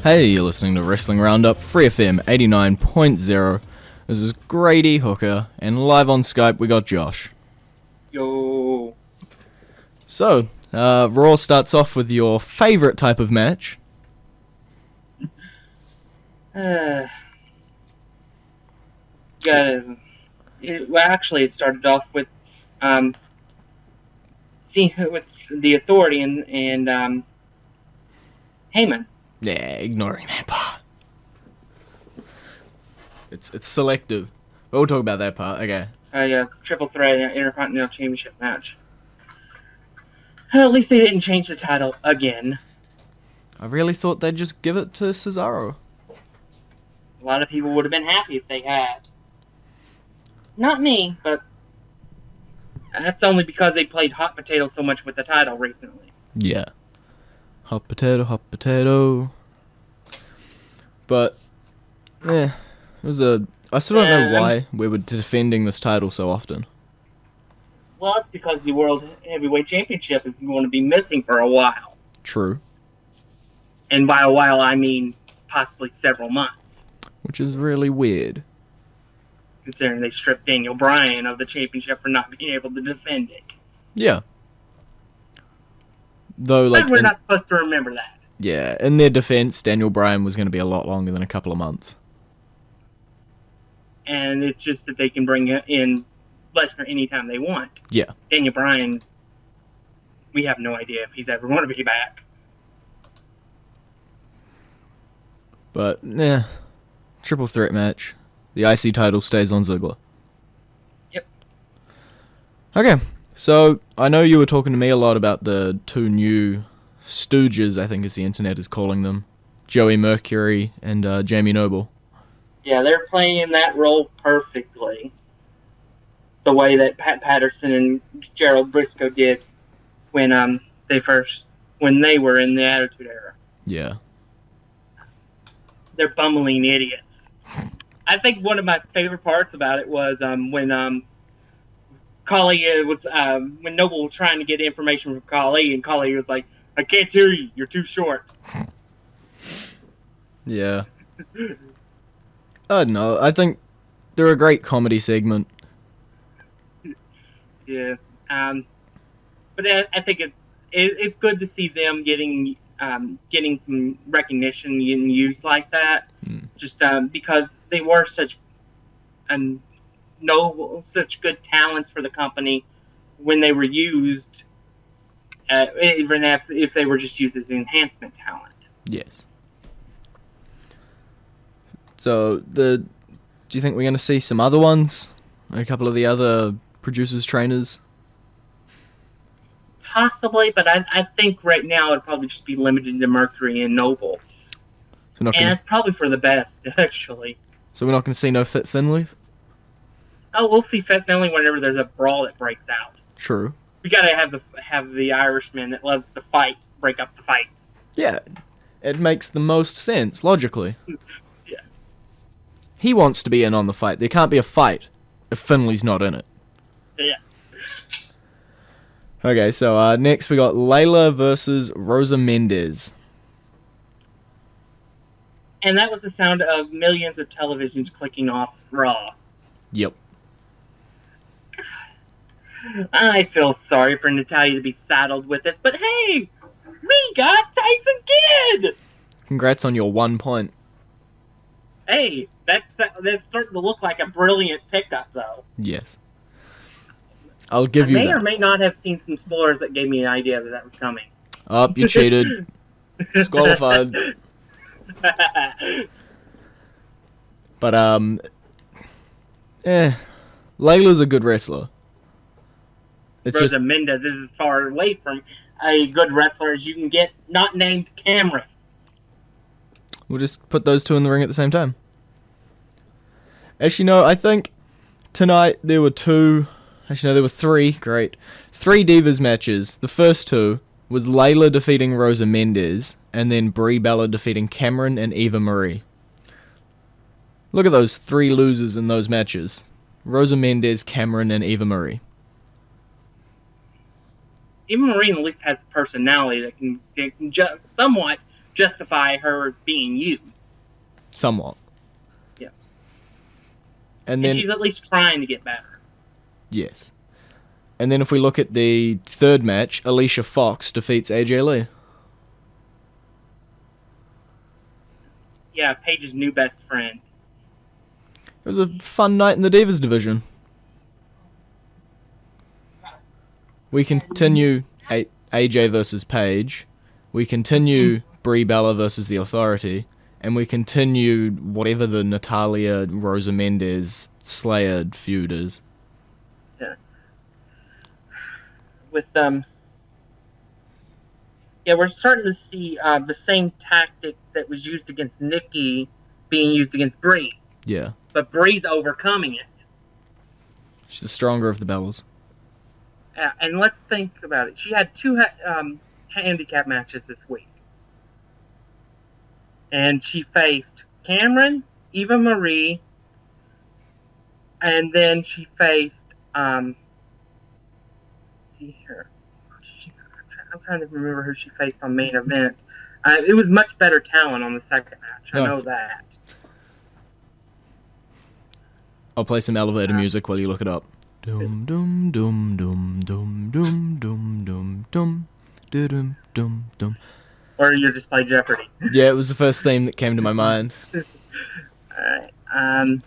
Hey, you're listening to Wrestling Roundup, FreeFM 89.0. This is Grady Hooker, and live on Skype we got Josh. Yo. So, Raw starts off with your favourite type of match. It actually started off with with the Authority and Heyman. Yeah, ignoring that part. It's selective. But we'll talk about that part, okay. Triple threat Intercontinental Championship match. At least they didn't change the title again. I really thought they'd just give it to Cesaro. A lot of people would have been happy if they had. Not me, but that's only because they played hot potato so much with the title recently. Yeah. Hot potato, hot potato. But, it was I still don't know why we were defending this title so often. Well, it's because the World Heavyweight Championship is going to be missing for a while. True. And by a while, I mean possibly several months. Which is really weird. Considering they stripped Daniel Bryan of the championship for not being able to defend it. Yeah. Though, but we're not supposed to remember that. Yeah, in their defense, Daniel Bryan was going to be a lot longer than a couple of months. And it's just that they can bring in Lesnar anytime they want. Yeah. Daniel Bryan, we have no idea if he's ever going to be back. But, triple threat match. The IC title stays on Ziggler. Yep. Okay, so I know you were talking to me a lot about the two new stooges, I think as the internet is calling them. Joey Mercury and Jamie Noble. Yeah, they're playing that role perfectly. The way that Pat Patterson and Gerald Briscoe did when they were in the Attitude Era. Yeah. They're bumbling idiots. I think one of my favorite parts about it was when Khali when Noble was trying to get information from Khali, and Khali was like, "I can't hear you. You're too short." Yeah. I don't know. I think they're a great comedy segment. Yeah. But I think it's good to see them getting some recognition and use like that. Just because they were such good talents for the company when they were used, even if they were just used as enhancement talent. Yes. So, do you think we're going to see some other ones? A couple of the other producers, trainers? Possibly, but I think right now it'd probably just be limited to Mercury and Noble. And it's probably for the best, actually. So we're not going to see no Fit Finlay? Oh, we'll see Fit Finlay whenever there's a brawl that breaks out. True. We gotta have the Irishman that loves to fight break up the fight. Yeah, it makes the most sense, logically. Yeah. He wants to be in on the fight. There can't be a fight if Finlay's not in it. Yeah. Okay, so next we got Layla versus Rosa Mendez. And that was the sound of millions of televisions clicking off Raw. Yep. I feel sorry for Natalya to be saddled with this, but hey, we got Tyson Kidd! Congrats on your 1 point. Hey, that's starting to look like a brilliant pickup, though. Yes. I'll give you that. I may or may not have seen some spoilers that gave me an idea that was coming. Oh, you cheated. Disqualified. But, Layla's a good wrestler. Rosa Mendez is as far away from a good wrestler as you can get, not named Cameron. We'll just put those two in the ring at the same time. Actually, no, I think tonight there were three, great. 3 Divas matches. The first two was Layla defeating Rosa Mendez, and then Brie Bella defeating Cameron and Eva Marie. Look at those 3 losers in those matches. Rosa Mendez, Cameron, and Eva Marie. Eva Marie at least has personality that can somewhat justify her being used. Somewhat. Yeah. And And then she's at least trying to get better. yes. And then if we look at the third match, Alicia Fox defeats AJ Lee. Yeah, Paige's new best friend. It was a fun night in the Divas division. We continue AJ versus Paige. We continue Brie Bella versus The Authority. And we continue whatever the Natalia Rosa Mendez Slayer feud is. Yeah. With yeah, we're starting to see the same tactic that was used against Nikki being used against Brie. Yeah. But Brie's overcoming it. She's the stronger of the Bellas. And let's think about it. She had two handicap matches this week. And she faced Cameron, Eva Marie, and then she faced, see here. I'm trying to remember who she faced on main event. It was much better talent on the second match. I know that. I'll play some elevator music while you look it up. Dum dum dum dum dum dum dum dum dum dum dum dum. Or you just play Jeopardy. Yeah, it was the first theme that came to my mind. Alright.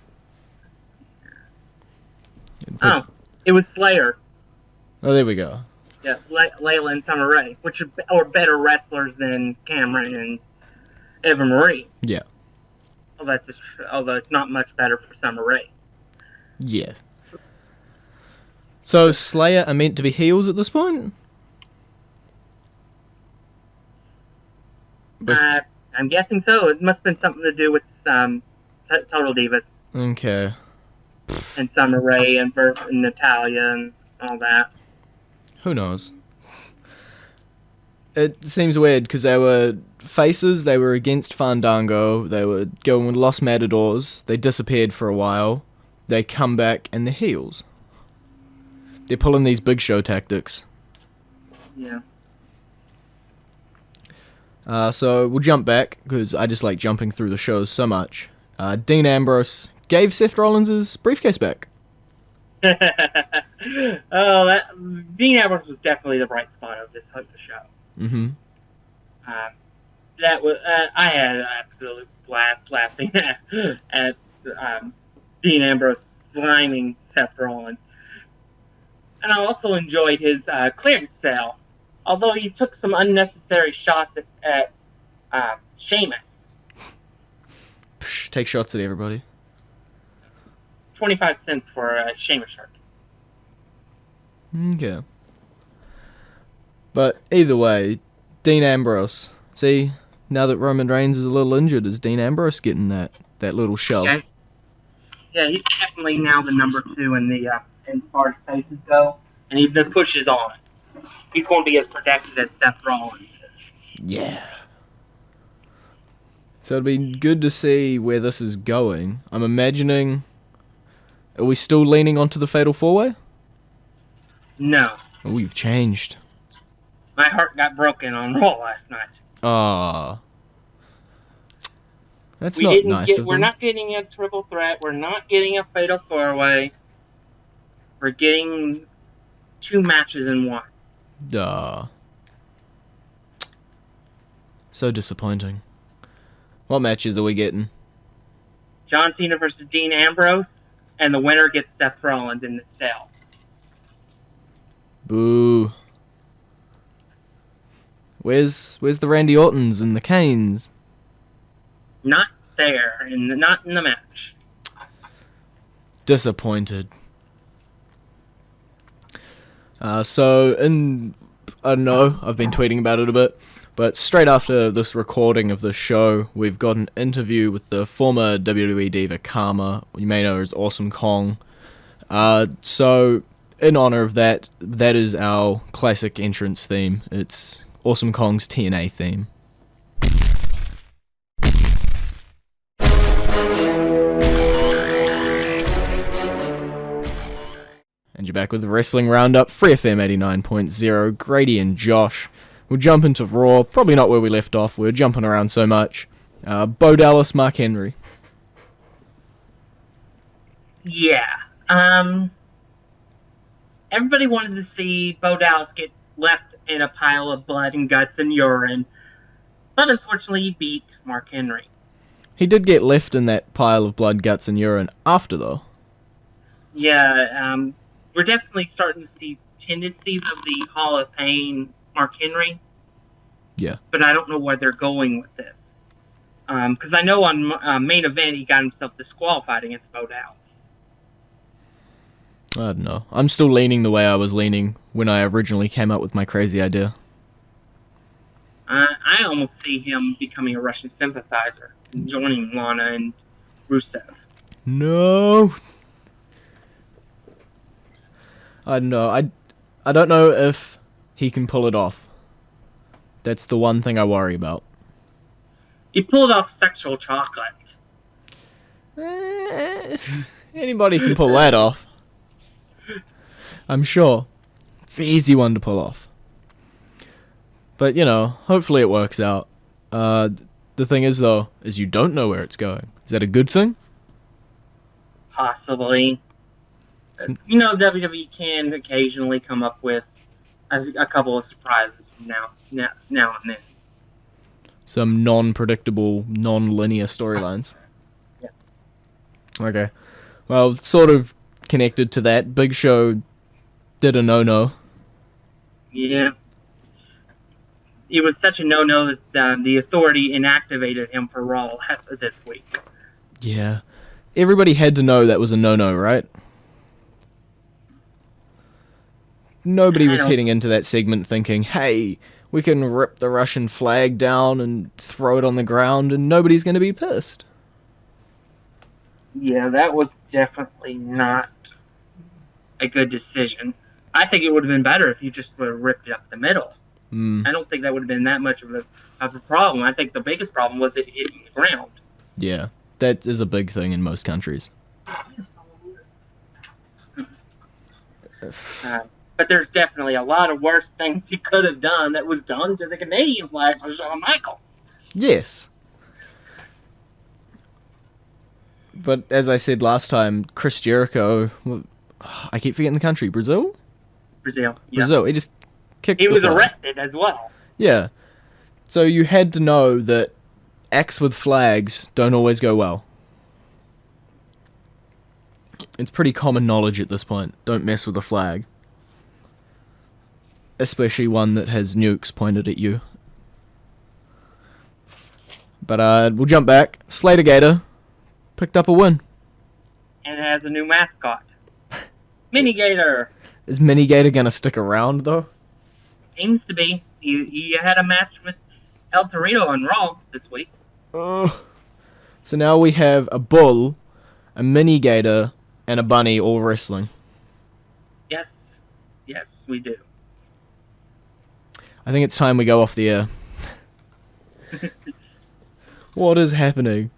Oh, it was Slayer. Oh, there we go. Yeah, Layla and Summer Rae, which are better wrestlers than Cameron and Eva Marie. Yeah. Although it's not much better for Summer Rae. Yeah. So Slayer are meant to be heels at this point? I'm guessing so. It must have been something to do with Total Divas. Okay. And Summer Rae and Natalia and all that. Who knows? It seems weird because they were faces, they were against Fandango, they were going with Los Matadors, they disappeared for a while, they come back and they're heels. They're pulling these big show tactics. Yeah. So we'll jump back because I just like jumping through the shows so much. Dean Ambrose gave Seth Rollins his briefcase back. Dean Ambrose was definitely the bright spot of this show. Mm-hmm. That was I had an absolute blast laughing at Dean Ambrose sliming Seth Rollins, and I also enjoyed his clearance sale. Although he took some unnecessary shots at Sheamus. Psh, take shots at everybody. 25 cents for a Sheamus shirt. Okay. But either way, Dean Ambrose. See, now that Roman Reigns is a little injured, is Dean Ambrose getting that little shove? Okay. Yeah, he's definitely now the number 2 in the as far as faces go, and the push is on. He's going to be as protected as Seth Rollins is. Yeah. So it'd be good to see where this is going. I'm imagining... Are we still leaning onto the Fatal 4-Way? No. Oh, you've changed. My heart got broken on Raw last night. Ah. That's not nice of them. We're not getting a triple threat. We're not getting a Fatal 4-Way. We're getting 2 matches in one. Duh. So disappointing. What matches are we getting? John Cena versus Dean Ambrose, and the winner gets Seth Rollins in the cell. Boo. Where's the Randy Ortons and the Canes? Not there, not in the match. Disappointed. I don't know, I've been tweeting about it a bit, but straight after this recording of the show, we've got an interview with the former WWE diva Karma, you may know her as Awesome Kong. So, in honor of that, that is our classic entrance theme. It's Awesome Kong's TNA theme. And you're back with the Wrestling Roundup, FreeFM 89.0, Grady and Josh. we'll jump into Raw. Probably not where we left off. We're jumping around so much. Bo Dallas, Mark Henry. Yeah. Everybody wanted to see Bo Dallas get left in a pile of blood and guts and urine, but unfortunately he beat Mark Henry. He did get left in that pile of blood, guts, and urine after, though. Yeah, we're definitely starting to see tendencies of the Hall of Pain Mark Henry. Yeah. But I don't know where they're going with this. Because I know on main event he got himself disqualified against Bo Dallas. I don't know. I'm still leaning the way I was leaning when I originally came up with my crazy idea. I almost see him becoming a Russian sympathizer, joining Lana and Rusev. No. I don't know. I don't know if he can pull it off. That's the one thing I worry about. He pulled off sexual chocolate. Anybody can pull that off. I'm sure. It's the easy one to pull off. But, you know, hopefully it works out. The thing is, though, is you don't know where it's going. Is that a good thing? Possibly. You know, WWE can occasionally come up with a couple of surprises from now and then. Some non-predictable, non-linear storylines. Yeah. Okay. Well, sort of connected to that, Big Show did a no-no. Yeah. It was such a no-no that the Authority inactivated him for Raw this week. Yeah. Everybody had to know that was a no-no, right? Nobody was heading into that segment thinking, hey, we can rip the Russian flag down and throw it on the ground and nobody's going to be pissed. Yeah, that was definitely not a good decision. I think it would have been better if you just would have ripped it up the middle. I don't think that would have been that much of a problem. I think the biggest problem was it hitting the ground. Yeah, that is a big thing in most countries. But there's definitely a lot of worse things he could have done that was done to the Canadian flag for Shawn Michaels. Yes. But as I said last time, Chris Jericho, I keep forgetting the country, Brazil? Brazil, yeah. Brazil, he just kicked He the was flag. arrested as well. Yeah. So you had to know that acts with flags don't always go well. It's pretty common knowledge at this point. Don't mess with a flag. Especially one that has nukes pointed at you. But we'll jump back. Slater Gator picked up a win. And has a new mascot. Mini Gator. Is Mini Gator going to stick around, though? Seems to be. He had a match with El Torito on Raw this week. So now we have a bull, a Mini Gator, and a bunny all wrestling. Yes. Yes, we do. I think it's time we go off the air. What is happening?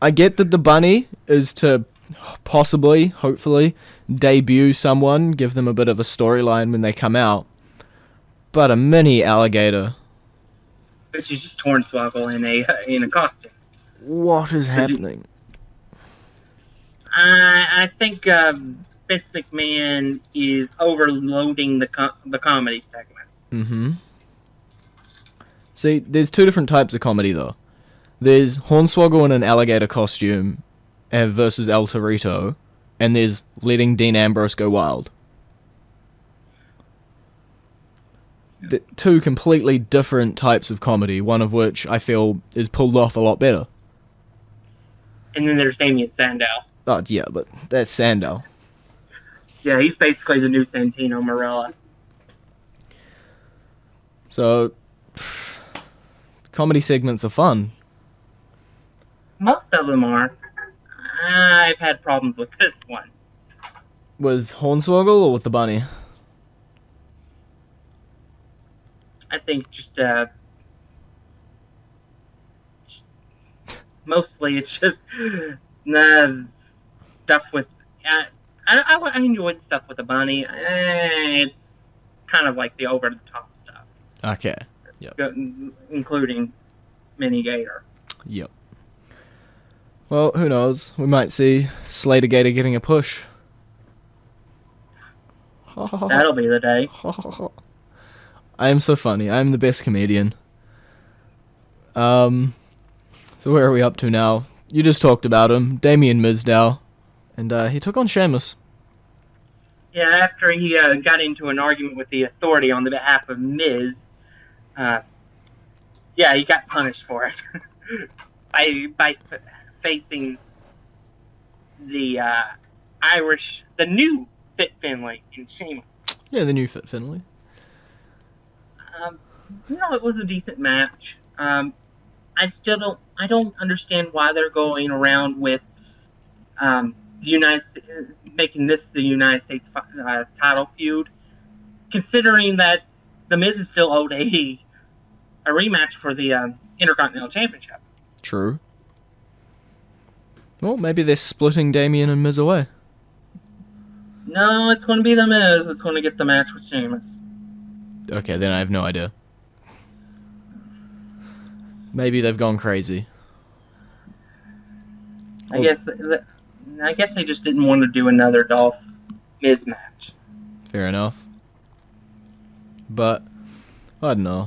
I get that the bunny is to possibly, hopefully, debut someone, give them a bit of a storyline when they come out. But a mini alligator. Which is just Hornswoggle in a costume. What is happening? I think Vince McMahon is overloading the comedy segments. Mm-hmm. See, there's two different types of comedy, though. There's Hornswoggle in an alligator costume versus El Torito, and there's letting Dean Ambrose go wild. The two completely different types of comedy, one of which I feel is pulled off a lot better. And then there's Damien Sandow. Oh, yeah, but that's Sandow. Yeah, he's basically the new Santino Marella. So, comedy segments are fun. Most of them are. I've had problems with this one. With Hornswoggle or with the bunny? I think just mostly it's just stuff with. I enjoyed stuff with the bunny. It's kind of like the over the top stuff. Okay. Yep. including Mini Gator. Yep. Well, who knows? We might see Slater Gator getting a push. That'll be the day. I am so funny. I am the best comedian. So where are we up to now? You just talked about him, Damien Mizdow, and he took on Sheamus. Yeah, after he got into an argument with the Authority on the behalf of Miz, he got punished for it by facing the the new Fit Finlay in Sheamus. Yeah, the new Fit Finlay. It was a decent match. I don't understand why they're going around with making this the United States title feud, considering that the Miz is still owed a rematch for the Intercontinental Championship. True. Well, maybe they're splitting Damien and Miz away. No, it's going to be the Miz that's going to get the match with Sheamus. Okay, then I have no idea. Maybe they've gone crazy. I guess they just didn't want to do another Dolph Miz match. Fair enough. But I don't know.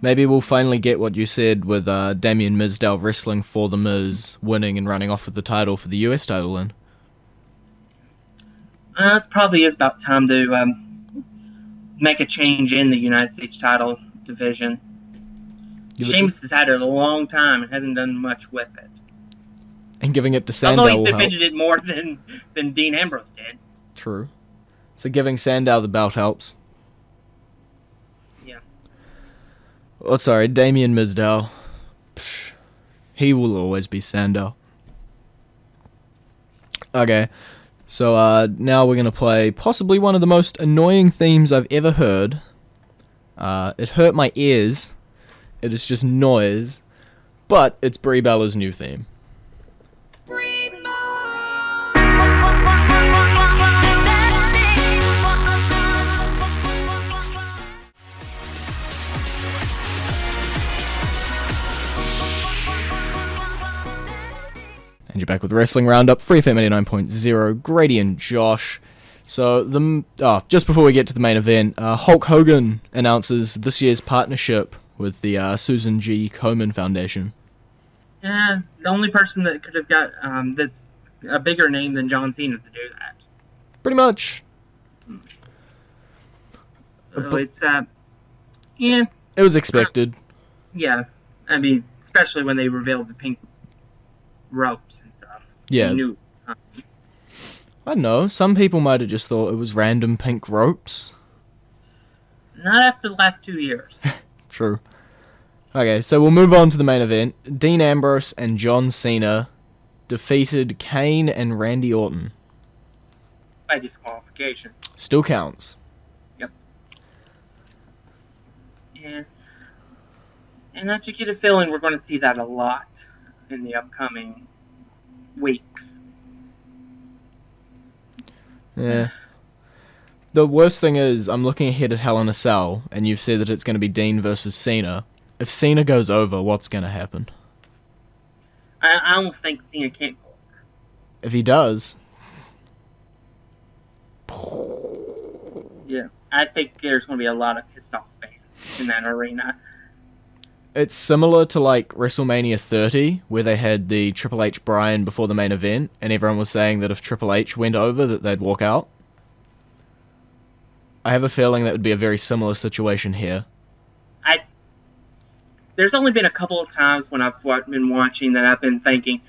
Maybe we'll finally get what you said with Damien Mizdow wrestling for the Miz, winning and running off with the title for the US title then. It probably is about time to make a change in the United States title division. Sheamus has had it a long time and hasn't done much with it. And giving it to Sandow Although will he's help. defended it more than Dean Ambrose did. True. So giving Sandow the belt helps. Yeah. Oh, sorry, Damien Mizdow. Psh, he will always be Sandow. Okay, so now we're going to play possibly one of the most annoying themes I've ever heard. It hurt my ears. It is just noise. But it's Brie Bella's new theme. And you're back with Wrestling Roundup, FreeFM 89.0, Grady and Josh. So, just before we get to the main event, Hulk Hogan announces this year's partnership with the Susan G. Komen Foundation. Yeah, the only person that could have got that's a bigger name than John Cena to do that. Pretty much. So it's, yeah. It was expected. Yeah, I mean, especially when they revealed the pink ropes and stuff. Yeah. New, I don't know, some people might have just thought it was random pink ropes. Not after the last 2 years. True. Okay, so we'll move on to the main event. Dean Ambrose and John Cena defeated Kane and Randy Orton. By disqualification. Still counts. Yep. Yeah. And I just get a feeling we're going to see that a lot in the upcoming weeks. Yeah. The worst thing is, I'm looking ahead at Hell in a Cell, and you've said that it's going to be Dean versus Cena. If Cena goes over, what's going to happen? I don't think Cena can't go over. If he does... Yeah, I think there's going to be a lot of pissed off fans in that arena. It's similar to, like, WrestleMania 30, where they had the Triple H Bryan before the main event, and everyone was saying that if Triple H went over, that they'd walk out. I have a feeling that would be a very similar situation here. There's only been a couple of times when I've been watching that I've been thinking,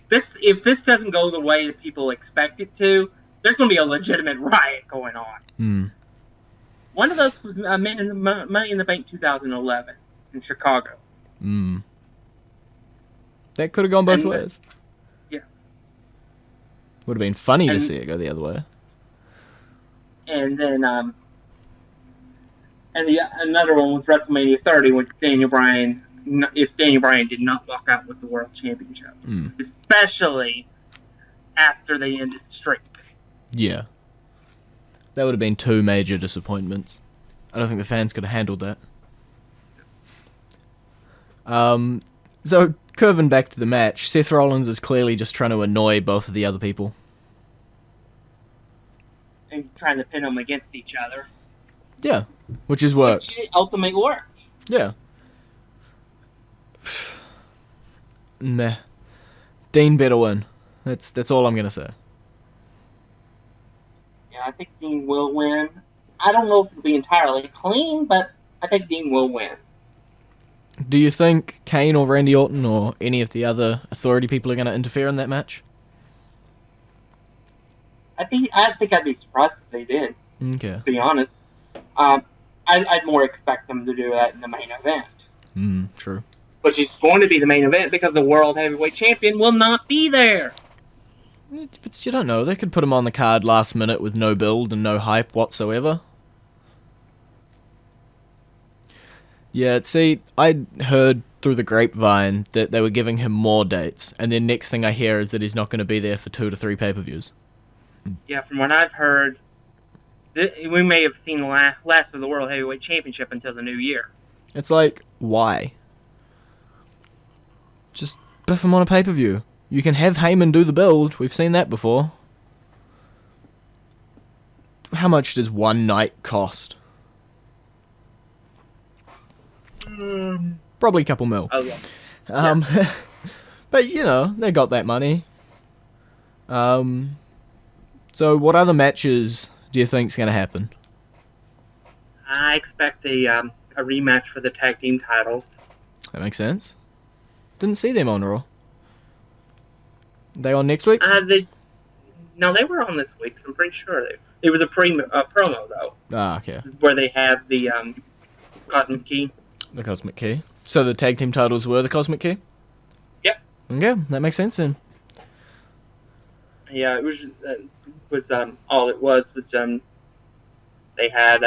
if this doesn't go the way that people expect it to, there's going to be a legitimate riot going on. One of those was Money in the Bank 2011 in Chicago. That could have gone both ways. Yeah. Would have been funny to see it go the other way. And then, another one was WrestleMania 30 when Daniel Bryan did not walk out with the World Championship. Especially after they ended the streak. Yeah. That would have been two major disappointments. I don't think the fans could have handled that. So, curving back to the match, Seth Rollins is clearly just trying to annoy both of the other people. And trying to pin them against each other. Yeah, which is work. Which ultimately worked. Yeah. Meh. Dean better win. That's all I'm gonna say. Yeah, I think Dean will win. I don't know if it'll be entirely clean, but I think Dean will win. Do you think Kane or Randy Orton or any of the other authority people are gonna interfere in that match? I think I'd be surprised if they did. Okay. To be honest, I'd more expect them to do that in the main event. True. Which is going to be the main event because the World Heavyweight Champion will not be there. But you don't know. They could put him on the card last minute with no build and no hype whatsoever. Yeah, see, I heard through the grapevine that they were giving him more dates, and then next thing I hear is that he's not going to be there for 2 to 3 pay-per-views. Yeah, from what I've heard, we may have seen the last of the World Heavyweight Championship until the new year. It's like, why? Just biff him on a pay-per-view. You can have Heyman do the build. We've seen that before. How much does one night cost? Probably a couple mil. Oh, yeah. But, you know, they got that money. So what other matches do you think's going to happen? I expect a rematch for the tag team titles. That makes sense. Didn't see them on Raw. They on next week's? No, they were on this week's. I'm pretty sure. It was a promo, though. Ah, okay. Where they have the Cosmic Key. The Cosmic Key. So the tag team titles were the Cosmic Key? Yep. Okay, that makes sense then. Yeah, it was all it was they had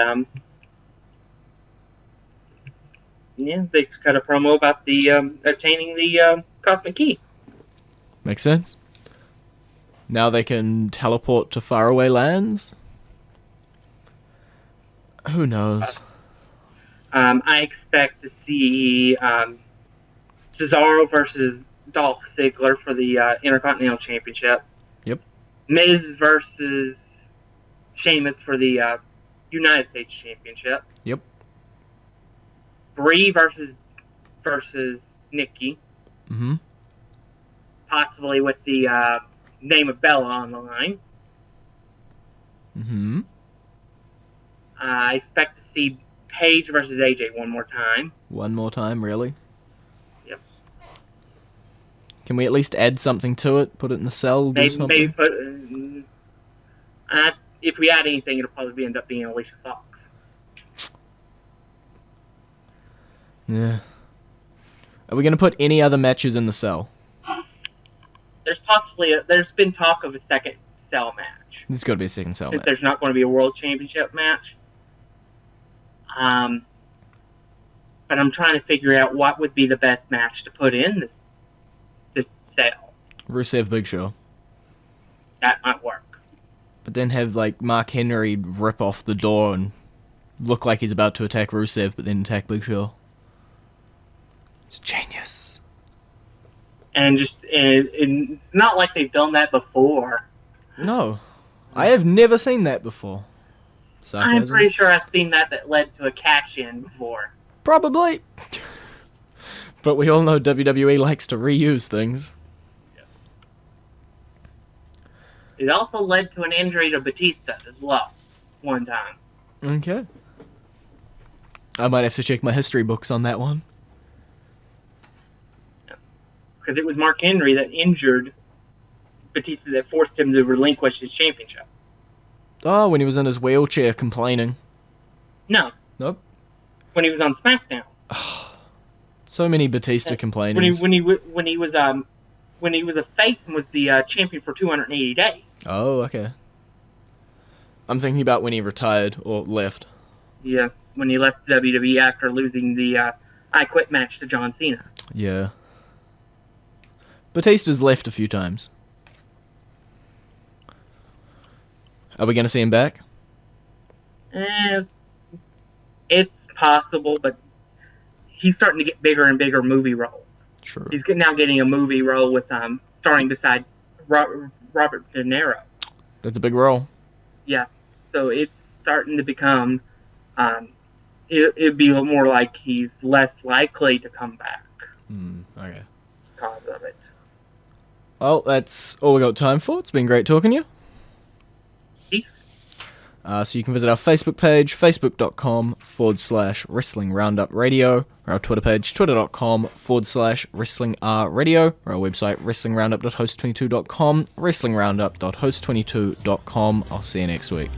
they cut a promo about the obtaining the Cosmic Key. Makes sense. Now they can teleport to faraway lands? Who knows? I expect to see Cesaro versus Dolph Ziggler for the Intercontinental Championship. Yep. Miz versus Sheamus for the United States Championship. Yep. Brie versus Nikki. Mm-hmm. Possibly with the name of Bella on the line. Mm-hmm. I expect to see Paige versus AJ one more time. One more time, really? Yep. Can we at least add something to it? Put it in the cell? Do something? Maybe put. If we add anything, it'll probably end up being Alicia Fox. Yeah. Are we going to put any other matches in the cell? There's been talk of a second cell match. There's got to be a second cell Since match. there's not going to be a World Championship match. But I'm trying to figure out what would be the best match to put in the cell. Rusev Big Show. That might work. But then have, like, Mark Henry rip off the door and look like he's about to attack Rusev, but then attack Big Show. It's genius. And it's not like they've done that before. No. I have never seen that before. Sarcasm. I'm pretty sure I've seen that led to a cash-in before. Probably. But we all know WWE likes to reuse things. It also led to an injury to Batista as well, one time. Okay. I might have to check my history books on that one. Because it was Mark Henry that injured Batista that forced him to relinquish his championship. Oh, when he was in his wheelchair complaining. No. Nope. When he was on SmackDown. So many Batista complainings. When he was a face and was the champion for 280 days. Oh, okay. I'm thinking about when he retired or left. Yeah, when he left WWE after losing the I Quit match to John Cena. Yeah. Batista's left a few times. Are we going to see him back? It's possible, but he's starting to get bigger and bigger movie roles. True. He's now getting a movie role with starring beside Robert De Niro. That's a big role. Yeah, so it's starting to become. It'd be more like he's less likely to come back. Okay. Because of it. Well, that's all we got time for. It's been great talking to you. So you can visit our Facebook page, facebook.com/Wrestling Roundup Radio, or our Twitter page, twitter.com/Wrestling Radio, or our website, wrestlingroundup.host22.com, wrestlingroundup.host22.com. I'll see you next week.